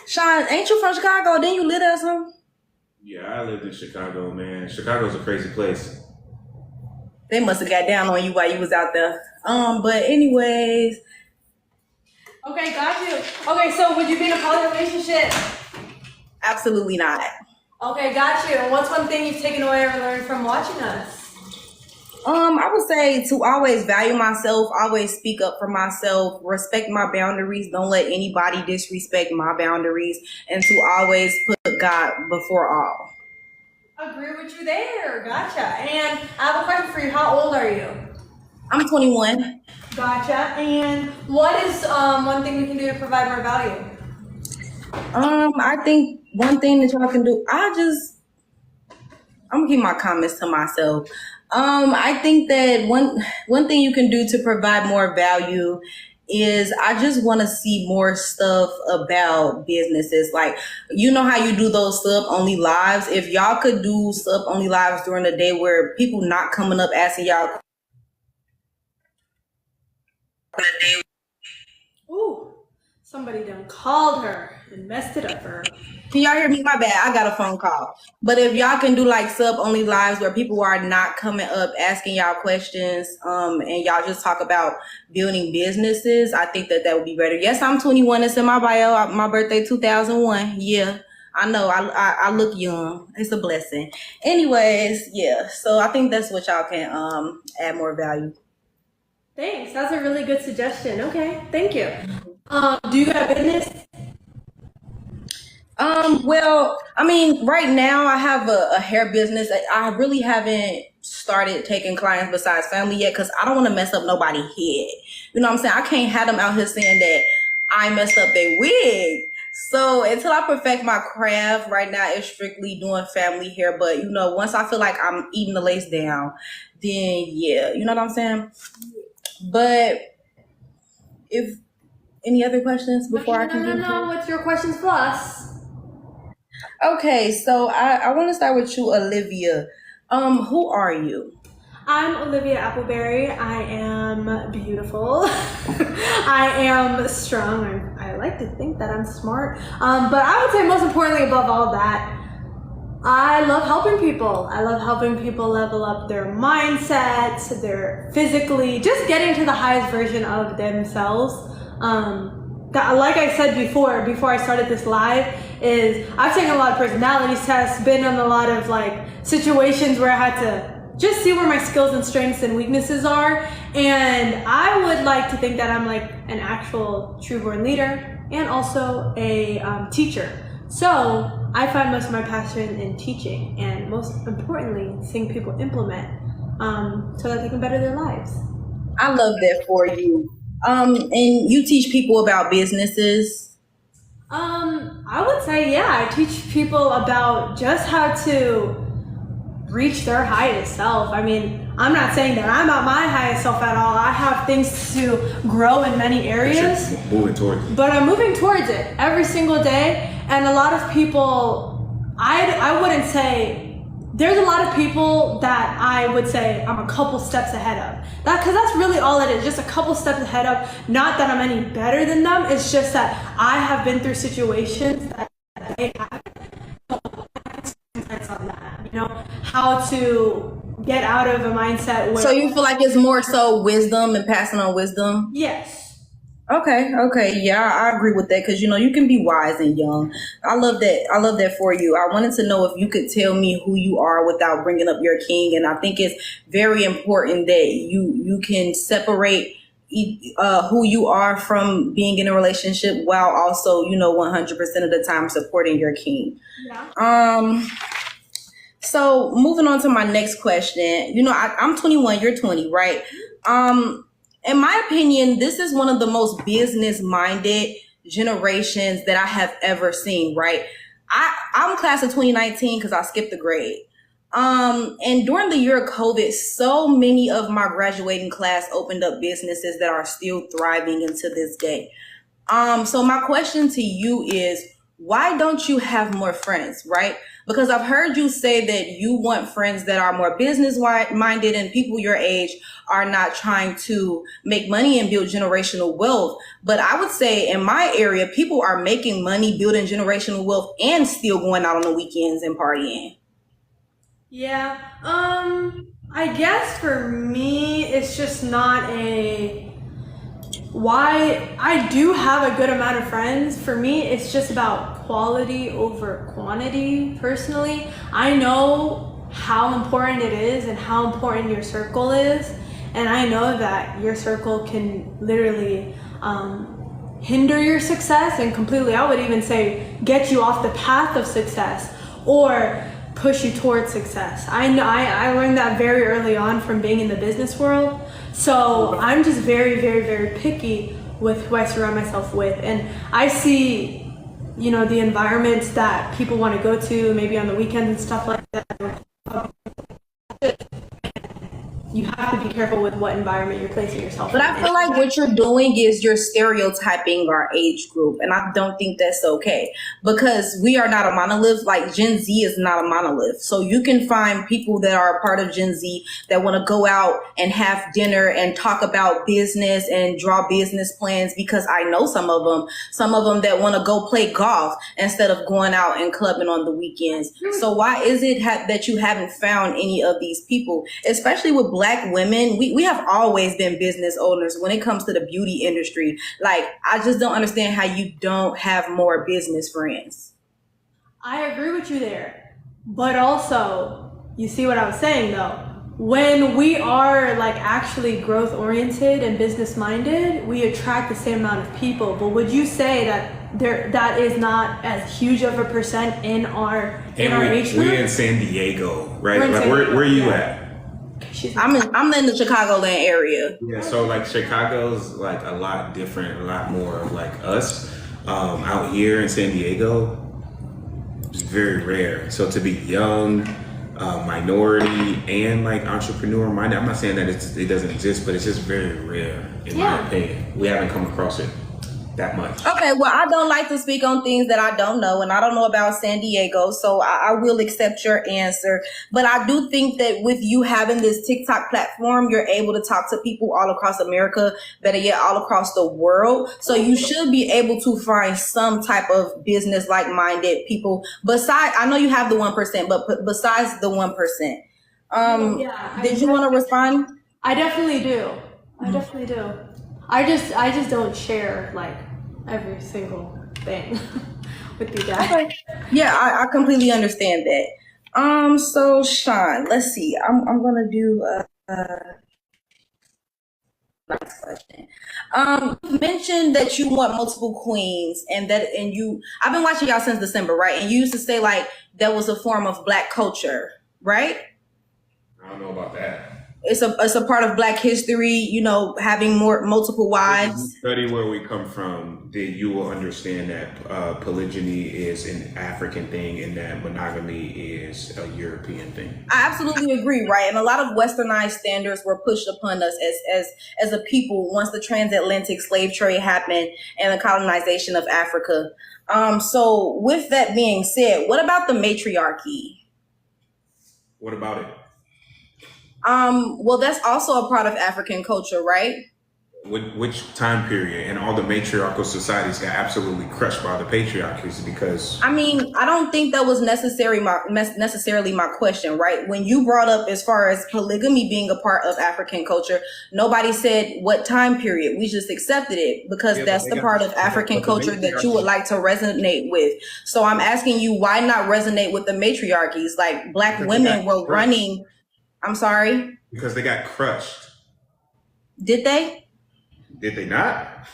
Sean, ain't you from Chicago? Didn't you live there or something? Yeah, I lived in Chicago, man. Chicago's a crazy place. They must have got down on you while you was out there. But anyways, Okay, got you. Okay, so would you be in a poly relationship? absolutely not. Okay, got you. And what's one thing you've taken away or learned from watching us? I would say to always value myself, always speak up for myself, respect my boundaries, don't let anybody disrespect my boundaries, and to always put God before all. Agree with you there. Gotcha. And I have a question for you. How old are you? I'm 21. Gotcha. And what is one thing we can do to provide more value? I think one thing that y'all can do, I'm gonna keep my comments to myself. I think that one thing you can do to provide more value is I just want to see more stuff about businesses. Like, you know how you do those sub only lives? If y'all could do sub only lives during the day where people not coming up asking y'all. Ooh, somebody done called her and messed it up for her. Can y'all hear me? My bad. I got a phone call. But if y'all can do like sub only lives where people are not coming up asking y'all questions, and y'all just talk about building businesses, I think that would be better. Yes, I'm 21. It's in my bio. My birthday 2001. Yeah, I know. I look young. It's a blessing. Anyways, yeah. So I think that's what y'all can add more value. Thanks. That's a really good suggestion. Okay, thank you. Do you got a business? Well, I mean, right now I have a hair business. I really haven't started taking clients besides family yet because I don't want to mess up nobody's head. You know what I'm saying? I can't have them out here saying that I messed up their wig. So until I perfect my craft, right now it's strictly doing family hair. But, you know, once I feel like I'm eating the lace down, then yeah, you know what I'm saying? But if any other questions before I can get into it? What's your questions plus? Okay, so I want to start with you, Olivia. Who are you? I'm Olivia Appleberry. I am beautiful. I am strong. I like to think that I'm smart. But I would say most importantly above all that, I love helping people. I love helping people level up their mindsets, their physically, just getting to the highest version of themselves. Like I said before I started this live, is I've taken a lot of personality tests, been in a lot of like situations where I had to just see where my skills and strengths and weaknesses are. And I would like to think that I'm like an actual true-born leader and also a teacher. So I find most of my passion in teaching and most importantly, seeing people implement so that they can better their lives. I love that for you. And you teach people about businesses. I would say, yeah, I teach people about just how to reach their highest self. I mean, I'm not saying that I'm at my highest self at all. I have things to grow in many areas. Moving towards it. But I'm moving towards it every single day. And a lot of people, I wouldn't say, there's a lot of people that I would say I'm a couple steps ahead of. Because that's really all it is, just a couple steps ahead of. Not that I'm any better than them, it's just that I have been through situations that they haven't. On that, you know, how to get out of a mindset where. So you feel like it's more so wisdom and passing on wisdom? Yes. Okay, yeah, I agree with that because you know you can be wise and young. I love that for you. I wanted to know if you could tell me who you are without bringing up your king, and I think it's very important that you can separate who you are from being in a relationship while also 100% of the time supporting your king. Yeah. So moving on to my next question, I'm 21, you're 20, right? In my opinion, this is one of the most business-minded generations that I have ever seen, right? I'm class of 2019 because I skipped the grade. And during the year of COVID, so many of my graduating class opened up businesses that are still thriving into this day. So my question to you is, why don't you have more friends, right? Because I've heard you say that you want friends that are more business minded and people your age are not trying to make money and build generational wealth. But I would say in my area, people are making money, building generational wealth, and still going out on the weekends and partying. Yeah. I guess for me, it's just not why I do have a good amount of friends. For me, it's just about quality over quantity. Personally, I know how important it is and how important your circle is, and I know that your circle can literally hinder your success and completely, I would even say, get you off the path of success or push you towards success. I know I learned that very early on from being in the business world. So I'm just very, very, very picky with who I surround myself with. And I see, the environments that people want to go to, maybe on the weekends and stuff like that. You have to be careful with what environment you're placing yourself in. But I feel like what you're doing is you're stereotyping our age group. And I don't think that's okay, because we are not a monolith. Like Gen Z is not a monolith. So you can find people that are a part of Gen Z that want to go out and have dinner and talk about business and draw business plans, because I know some of them that want to go play golf instead of going out and clubbing on the weekends. So why is it that you haven't found any of these people, especially with Black women? We have always been business owners when it comes to the beauty industry. Like, I just don't understand how you don't have more business friends. I agree with you there. But also, you see what I was saying though? When we are like actually growth oriented and business minded, we attract the same amount of people. But would you say that that is not as huge of a percent in our age group? We're in San Diego, right? Like, where are you at? I'm in the Chicagoland area. Yeah, so like Chicago's like a lot different, a lot more like us. Out here in San Diego, it's very rare. So to be young, minority, and like entrepreneur minded, I'm not saying that it doesn't exist, but it's just very rare in my opinion. We haven't come across it that much. Okay, well, I don't like to speak on things that I don't know, and I don't know about San Diego, so I will accept your answer. But I do think that with you having this TikTok platform, you're able to talk to people all across America, better yet, all across the world. So you should be able to find some type of business like-minded people. Besides, I know you have the 1%, but besides the 1%, did you want to respond? I definitely do. I definitely do. I just don't share like every single thing with you guys. Okay. Yeah, I completely understand that. So Sean, let's see. I'm gonna do next question. You mentioned that you want multiple queens, and I've been watching y'all since December, right? And you used to say like that was a form of Black culture, right? I don't know about that. It's a part of Black history, having multiple wives. If you study where we come from, then you will understand that polygyny is an African thing and that monogamy is a European thing. I absolutely agree, right? And a lot of westernized standards were pushed upon us as a people once the transatlantic slave trade happened and the colonization of Africa. So with that being said, what about the matriarchy? What about it? Well, that's also a part of African culture, right? Which time period? And all the matriarchal societies got absolutely crushed by the patriarchies because... I mean, I don't think that was necessarily my question, right? When you brought up as far as polygamy being a part of African culture, nobody said what time period. We just accepted it because that's the part of African culture that you would like to resonate with. So I'm asking you, why not resonate with the matriarchies? Like Black women were running... I'm sorry? Because they got crushed. Did they? Did they not?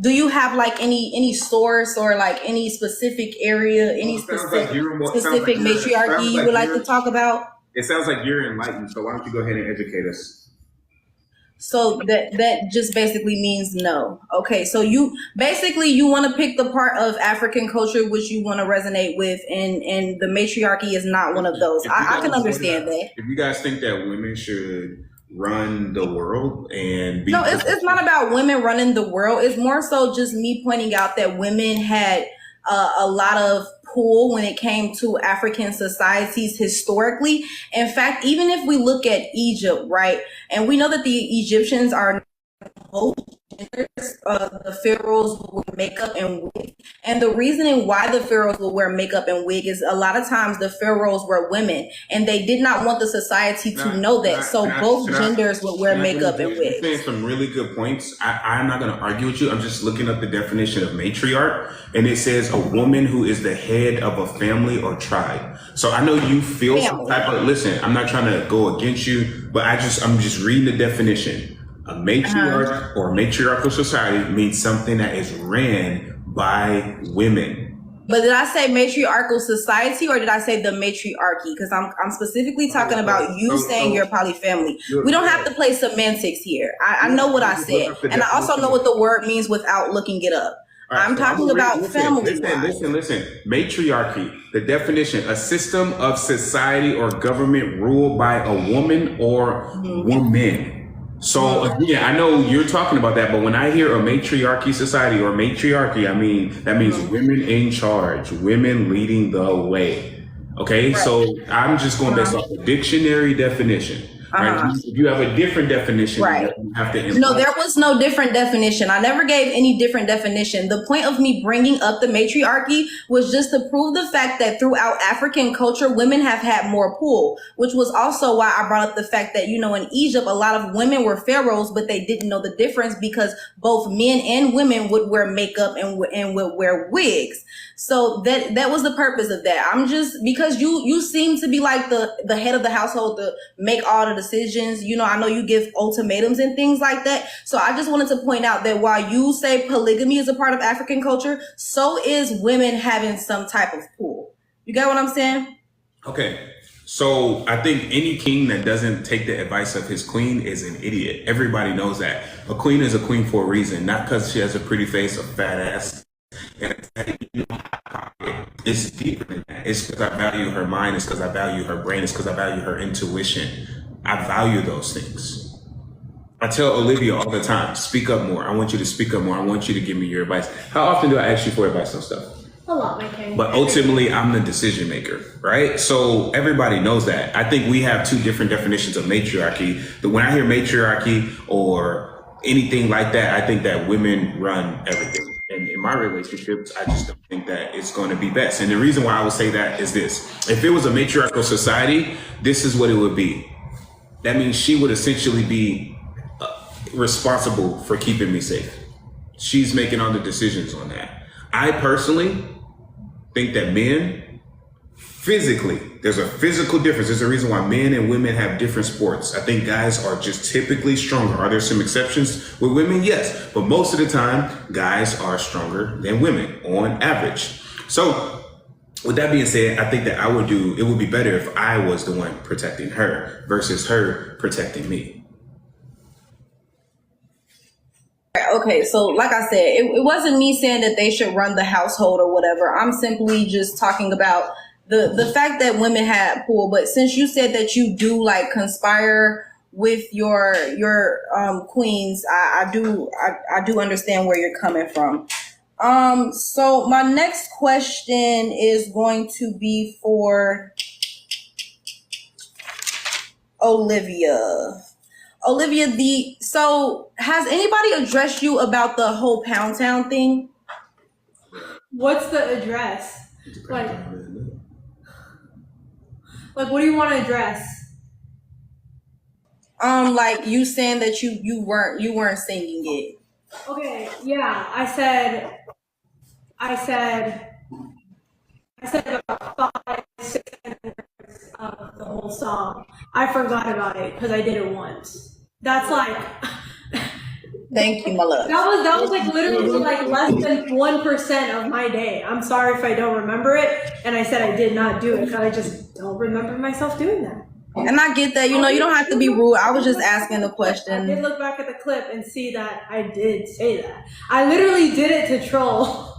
Do you have like any source or like any specific area, any specific matriarchy you would like to talk about? It sounds like you're enlightened, so why don't you go ahead and educate us? So that just basically means no. Okay, so you want to pick the part of African culture which you want to resonate with, and the matriarchy is not one of those. I can understand that. If you guys think that women should run the world and be. No, it's not about women running the world. It's more so just me pointing out that women had a lot of pull when it came to African societies historically. In fact, even if we look at Egypt, right, and we know that the Egyptians are both genders, the pharaohs would wear makeup and wig. And the reasoning why the pharaohs would wear makeup and wig is a lot of times the pharaohs were women and they did not want the society to know that. So both genders would wear makeup and wigs. You're saying some really good points. I'm not going to argue with you. I'm just looking up the definition of matriarch, and it says a woman who is the head of a family or tribe. So I know you feel some type of, listen, I'm not trying to go against you, but I'm just reading the definition. A matriarch or a matriarchal society means something that is ran by women. But did I say matriarchal society or did I say the matriarchy? Because I'm specifically talking about you saying you're polyfamily. We don't have to play semantics here. I know what I said. And I also know what the word means without looking it up. Right, I'm talking about family. Listen. Matriarchy, the definition, a system of society or government ruled by a woman or woman. So again, I know you're talking about that, but when I hear a matriarchy society or matriarchy, I mean, that means women in charge, women leading the way. Okay, right. So I'm just going based off the dictionary definition. Right? If you have a different definition, right? You have to no, there was no different definition. I never gave any different definition. The point of me bringing up the matriarchy was just to prove the fact that throughout African culture, women have had more pull, which was also why I brought up the fact that, you know, in Egypt, a lot of women were pharaohs, but they didn't know the difference because both men and women would wear makeup and would wear wigs. So that was the purpose of that. I'm just, because you seem to be like the head of the household to make all the decisions. You know, I know you give ultimatums and things like that. So I just wanted to point out that while you say polygamy is a part of African culture, so is women having some type of pull. You get what I'm saying? Okay. So I think any king that doesn't take the advice of his queen is an idiot. Everybody knows that. A queen is a queen for a reason, not because she has a pretty face, a fat ass. It's deeper than that. It's because I value her mind. It's because I value her brain. It's because I value her intuition. I value those things. I tell Olivia all the time, speak up more. I want you to speak up more. I want you to give me your advice. How often do I ask you for advice on stuff? A lot, my king. But ultimately, I'm the decision maker, right? So everybody knows that. I think we have two different definitions of matriarchy. When I hear matriarchy or anything like that, I think that women run everything. And in my relationships, I just don't think that it's going to be best. And the reason why I would say that is this. If it was a matriarchal society, this is what it would be. That means she would essentially be responsible for keeping me safe. She's making all the decisions on that. I personally think that men, physically, there's a physical difference. There's a reason why men and women have different sports. I think guys are just typically stronger. Are there some exceptions with women? Yes. But most of the time, guys are stronger than women on average. So with that being said, I think that it would be better if I was the one protecting her versus her protecting me. Okay, so like I said, it wasn't me saying that they should run the household or whatever. I'm simply just talking about the fact that women had pull. But since you said that you do like conspire with your queens, I do understand where you're coming from. So my next question is going to be for Olivia. So has anybody addressed you about the whole Pound Town thing? What's the address? Like what do you want to address? Like you saying that you weren't singing it. Okay, yeah, I said about 5-6 minutes of the whole song. I forgot about it because I did it once. That's like. Thank you, my love. That was like literally like less than 1% of my day. I'm sorry if I don't remember it, and I said I did not do it because I just don't remember myself doing that. And I get that, you know, you don't have to be rude. I was just asking the question. I did look back at the clip and see that I did say that. I literally did it to troll.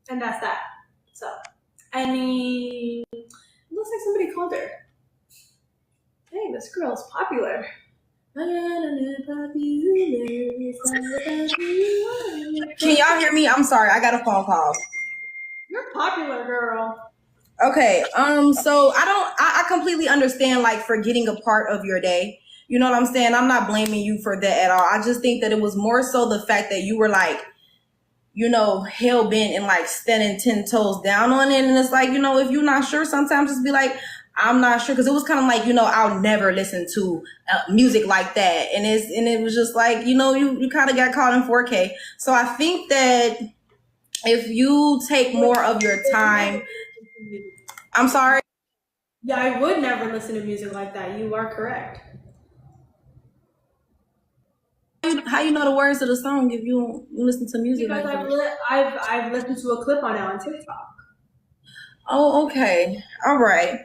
And that's that. So any. It looks like somebody called her. Hey, this girl's popular. Can y'all hear me? I'm sorry, I got a phone call. You're popular, girl. Okay, so I completely understand like forgetting a part of your day. You know what I'm saying? I'm not blaming you for that at all. I just think that it was more so the fact that you were like, you know, hell bent and like standing 10 toes down on it. And it's like, you know, if you're not sure, sometimes just be like, I'm not sure. Cause it was kind of like, you know, I'll never listen to music like that. And it was just like, you know, you kind of got caught in 4K. So I think that if you take more of your time, I'm sorry. Yeah, I would never listen to music like that. You are correct. How you know the words of the song if you listen to music Because like that? I've listened to a clip on it on TikTok. Oh, okay. All right.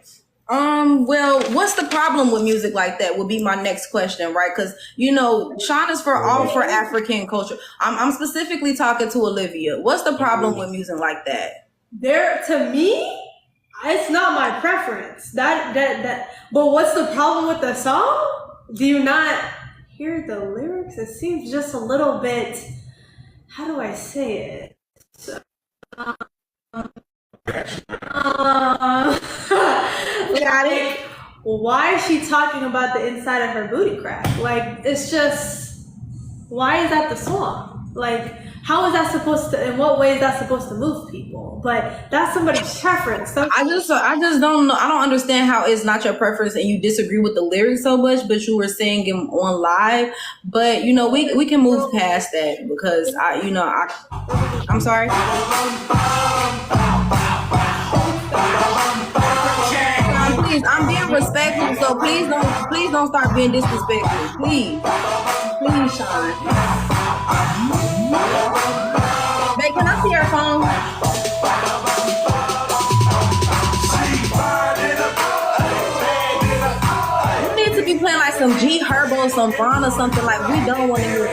Well, what's the problem with music like that would be my next question, right? Because, you know, Sean is for African culture. I'm specifically talking to Olivia. What's the problem with music like that? To me, it's not my preference. But what's the problem with the song? Do you not hear the lyrics? It seems just a little bit, how do I say it? Like, why is she talking about the inside of her booty crack? Like, it's just, why is that the song? Like, how is that supposed to, in what way is that supposed to move people? But that's somebody's preference. I just don't know. I don't understand how it's not your preference and you disagree with the lyrics so much, but you were saying them on live. But, you know, we can move past that because I'm sorry. Please, I'm being respectful, so please don't start being disrespectful. Please, Sean. Babe, can I see your phone? You need to be playing like some G Herbo, some Vaughn or something. Like we don't want to hear it.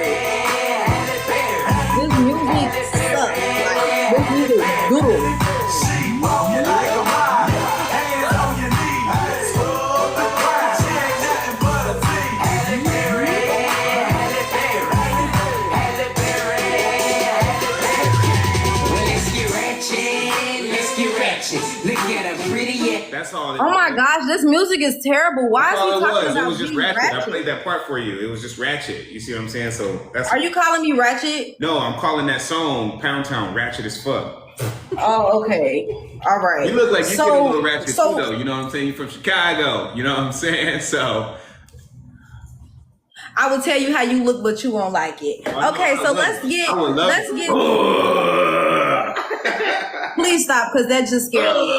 This music sucks. Like this music is good. That's all. Oh my gosh, this music is terrible. Why is he talking about It was just being ratchet. I played that part for you. It was just ratchet. You see what I'm saying? So that's. Are you calling me ratchet? No, I'm calling that song Pound Town ratchet as fuck. Oh, okay. All right. You look like you get a little ratchet too, though. You know what I'm saying? You're from Chicago. You know what I'm saying? So. I will tell you how you look, but you won't like it. Okay, so let's get. Please stop, because that just scared me.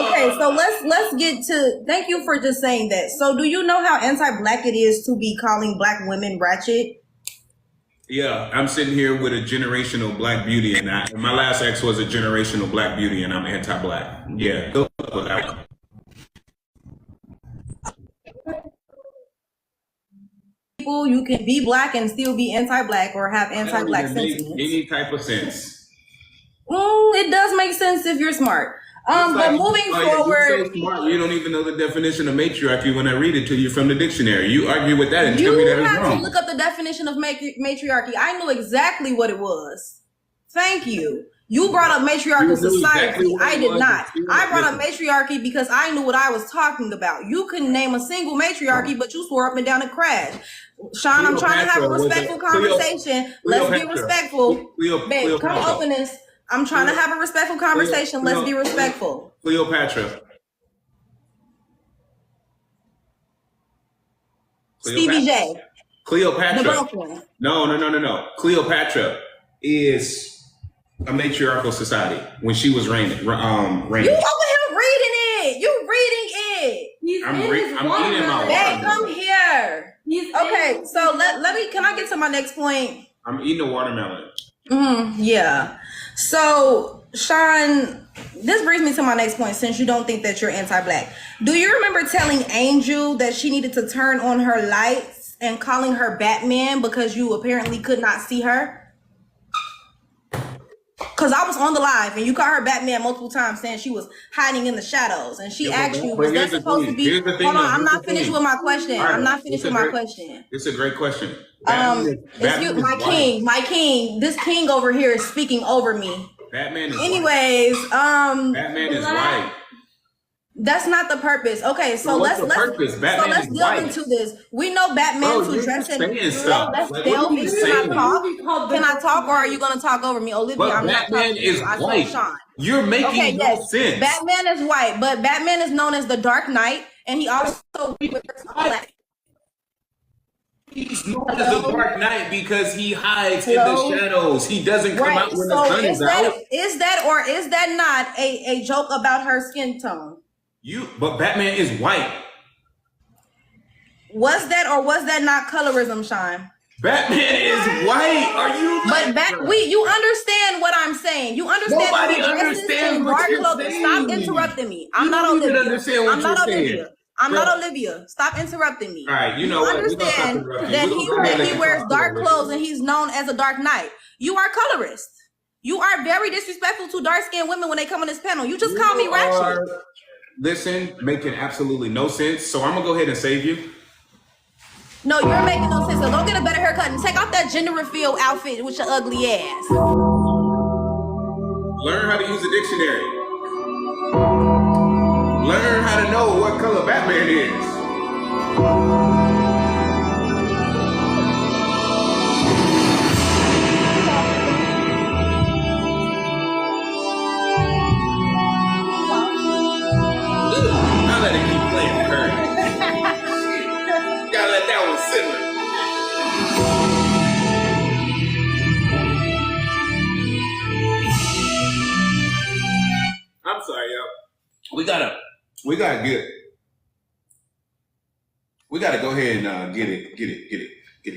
Okay, so let's get to. Thank you for just saying that. So, do you know how anti-black it is to be calling black women ratchet? Yeah, I'm sitting here with a generational black beauty, and my last ex was a generational black beauty, and I'm anti-black. Yeah, go with that one. You can be black and still be anti-black or have anti-black sentiments. Any type of sense. It does make sense if you're smart. But moving forward, you're so smart, you don't even know the definition of matriarchy when I read it to you from the dictionary. You argue with that and tell me that it's wrong. You had to look up the definition of matriarchy. I knew exactly what it was. Thank you. You brought up matriarchal society. Exactly I did not. I brought up matriarchy because I knew what I was talking about. You couldn't name a single matriarchy, but you swore up and down and crashed. Sean, I'm trying to have a respectful conversation. Let's be respectful. Babe, come open this. I'm trying to have a respectful conversation. Let's be respectful. Cleopatra. Stevie J. Cleopatra. The broke one. No. Cleopatra is a matriarchal society when she was reigning. You over here reading it. You reading it. I'm eating my watermelon. Hey, come here. Okay, so let me. Can I get to my next point? I'm eating a watermelon. Yeah. So, Sean, this brings me to my next point. Since you don't think that you're anti-black, do you remember telling Angel that she needed to turn on her lights and calling her Batman because you apparently could not see her? Because I was on the live and you called her Batman multiple times saying she was hiding in the shadows. And she asked you, was that supposed to be? Here's the thing, Hold on, though. I'm Here's not the finished thing. with my question. All right, I'm not finished with my question. It's a great question. Batman Excuse is my white. king, my king. This king over here is speaking over me. Batman is white. Anyways, Batman is white. that's not the purpose. Okay, so what's let's the purpose? Batman let's is delve white. into this. We know Batman Bro, to you're dress just in. saying stuff. Let's Like, delve what are you into. Can I saying? talk? Can I talk, or are you gonna talk over me, Olivia? But I'm not Batman talking to is you. I told white. Sean. You're making Okay, no yes. sense. Batman is white, but Batman is known as the Dark Knight, and he also wears black. He's known as the Dark Knight because he hides in the shadows. He doesn't come out when the sun is out. Is that not a joke about her skin tone? But Batman is white. Was that or was that not colorism, Sean? Batman is white. Are you? You understand what I'm saying? You understand? Nobody understands what you're saying. Stop interrupting me. I'm not Olivia. I'm not Olivia. I'm not Olivia. Stop interrupting me. All right, you know what? Understand that he wears dark clothes and he's known as a Dark Knight. You are colorist. You are very disrespectful to dark-skinned women when they come on this panel. You just call me ratchet. Listen, making absolutely no sense. So I'm gonna go ahead and save you. No, you're making no sense. So go get a better haircut and take off that gender reveal outfit with your ugly ass. Learn how to use a dictionary. Learn how to know what color Batman is. I'll let it keep playing her. Gotta let that one simmer. I'm sorry, y'all. We gotta go ahead and get it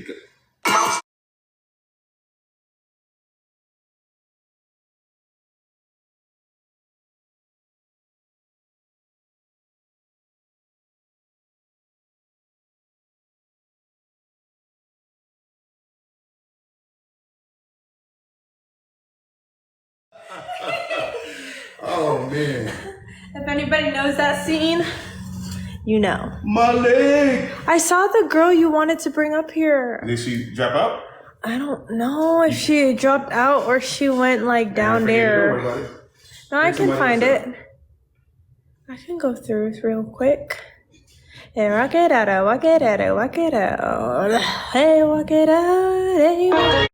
good. Oh man. If anybody knows that scene, you know. My leg. I saw the girl you wanted to bring up here. Did she drop out? I don't know if she dropped out or she went like down there. No, I can find it. I can go through real quick. Hey, walk it out, walk it out, walk it out. Hey, walk it out, hey.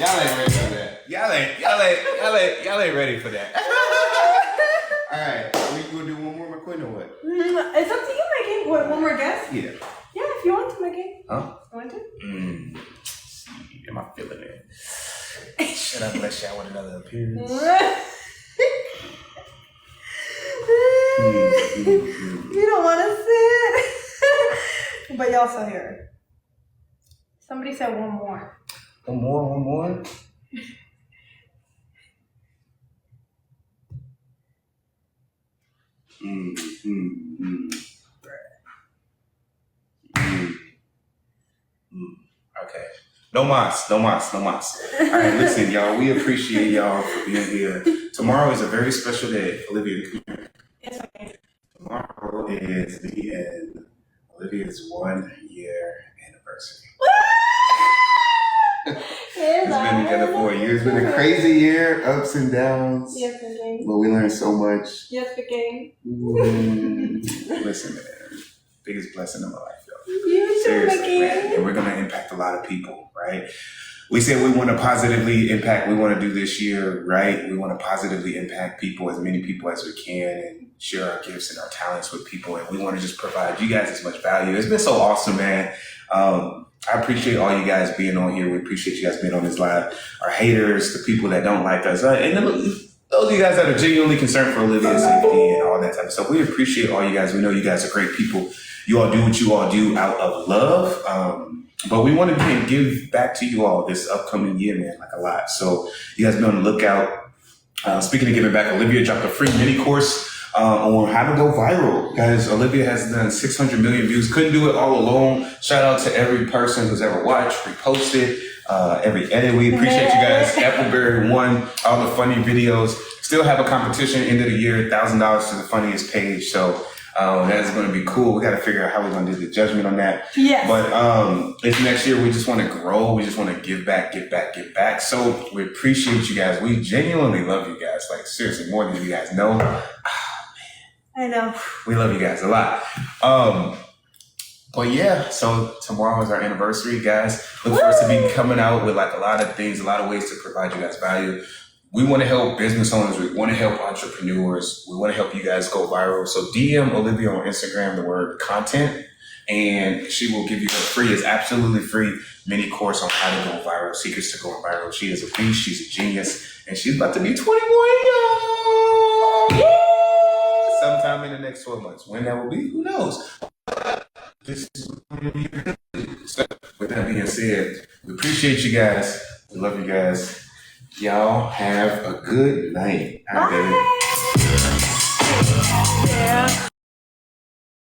Y'all ain't ready for that. Y'all ain't ready for that. All right, we gonna do one more McQueen or what? It's up to you, Megan. What, one more guess? Yeah. Yeah, if you want to, Megan. Huh? You want to? Am I feeling it? Should I bless y'all with another appearance? You don't want to sit. But y'all still here. Somebody said one more. One more. Okay. No mas. All right, listen, y'all. We appreciate y'all for being here. Tomorrow is a very special day. Olivia, come here. Yes, okay. Tomorrow is the end. Olivia's 1 year anniversary. It's been together for a year. It's been a crazy year, ups and downs. Yes, Megan. But we learned so much. Yes, Megan. Listen, man. Biggest blessing of my life, yo. You too, Seriously, man. Megan. And we're gonna impact a lot of people, right? We said we want to positively impact. We want to do this year, right? We want to positively impact people, as many people as we can, and share our gifts and our talents with people. And we want to just provide you guys as much value. It's been so awesome, man. I appreciate all you guys being on here. We appreciate you guys being on this live. Our haters, the people that don't like us, and those of you guys that are genuinely concerned for Olivia's safety and all that type of stuff. We appreciate all you guys. We know you guys are great people. You all do what you all do out of love. But we want to give back to you all this upcoming year, man, like a lot. So you guys be on the lookout. Speaking of giving back, Olivia dropped a free mini course on how to go viral. Guys, Olivia has done 600 million views. Couldn't do it all alone. Shout out to every person who's ever watched, reposted, every edit. We appreciate you guys. Appleberry won all the funny videos. Still have a competition, end of the year, $1,000 to the funniest page. So that's going to be cool. We got to figure out how we're going to do the judgment on that. Yes. But if next year we just want to grow, we just want to give back. So we appreciate you guys. We genuinely love you guys. Like seriously, more than you guys know. I know. We love you guys a lot. But yeah, so tomorrow is our anniversary, guys. Look for us to be coming out with like a lot of things, a lot of ways to provide you guys value. We want to help business owners. We want to help entrepreneurs. We want to help you guys go viral. So DM Olivia on Instagram, the word content, and she will give you a free, it's absolutely free mini course on how to go viral, secrets to going viral. She is a beast. She's a genius, and she's about to be 21, y'all. Sometime in the next 12 months. When that will be, who knows? This is so with that being said, we appreciate you guys. We love you guys. Y'all have a good night. Bye. Yeah.